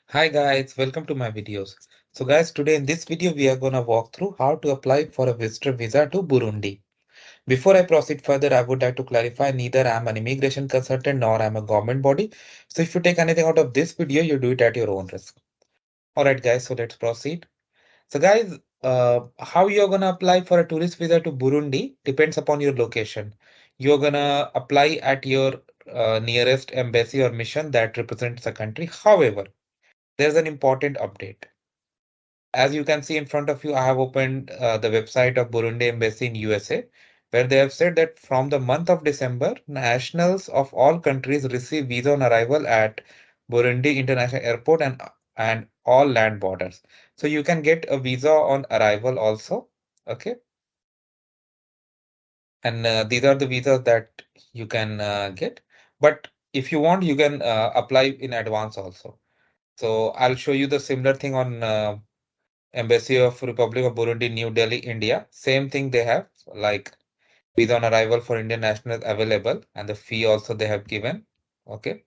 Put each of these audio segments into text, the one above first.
Hi guys, welcome to my videos. So guys, today in this video we are gonna walk through how to apply for a visitor visa to Burundi. Before I proceed further, I would like to clarify neither I am an immigration consultant nor I am a government body. So if you take anything out of this video, you do it at your own risk. Alright guys, so let's proceed. So guys, how you're gonna apply for a tourist visa to Burundi depends upon your location. You're gonna apply at your nearest embassy or mission that represents the country. However, there's an important update. As you can see in front of you, I have opened the website of Burundi Embassy in USA, where they have said that from the month of December, nationals of all countries receive visa on arrival at Burundi International Airport and all land borders. So you can get a visa on arrival also. Okay. And these are the visas that you can get. But if you want, you can apply in advance also. So I'll show you the similar thing on Embassy of Republic of Burundi, New Delhi, India. Same thing they have, like visa on arrival for Indian nationals available, and the fee also they have given. Okay.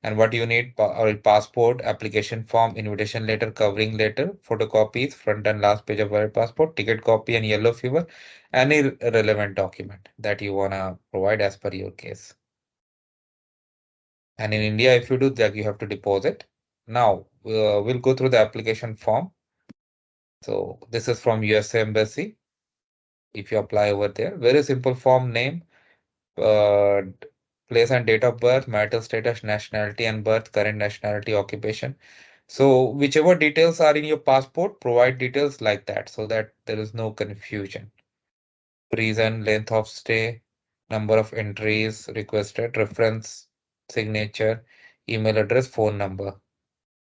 And what you need, or passport, application form, invitation letter, covering letter, photocopies, front and last page of valid passport, ticket copy, and yellow fever, any relevant document that you wanna provide as per your case. And in India, if you do that, you have to deposit. Now, we'll go through the application form. So this is from USA Embassy. If you apply over there, very simple form: name, uh, place and date of birth, marital status, nationality and birth, current nationality, occupation. So whichever details are in your passport, provide details like that so that there is no confusion. Reason, length of stay, number of entries requested, reference, signature, email address, phone number.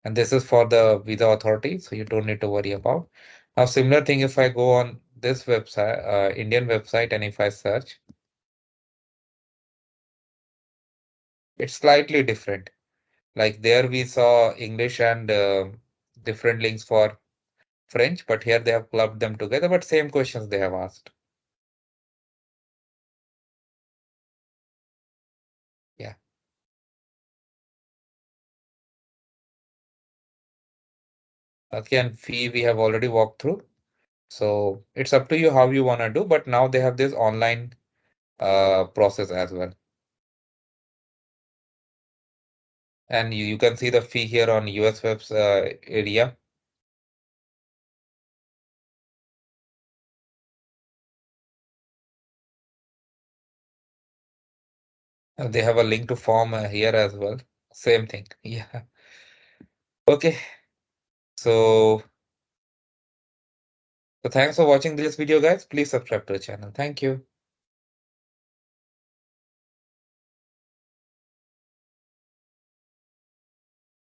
And this is for the visa authority, so you don't need to worry about. Now, similar thing if I go on this website, Indian website, and if I search, it's slightly different. Like there we saw English and different links for French, but here they have clubbed them together, but same questions they have asked. Yeah. Okay, and fee we have already walked through. So it's up to you how you want to do, but now they have this online process as well. And you can see the fee here on US webs area. They have a link to form here as well. Same thing. Yeah. Okay. So, so thanks for watching this video, guys. Please subscribe to the channel. Thank you.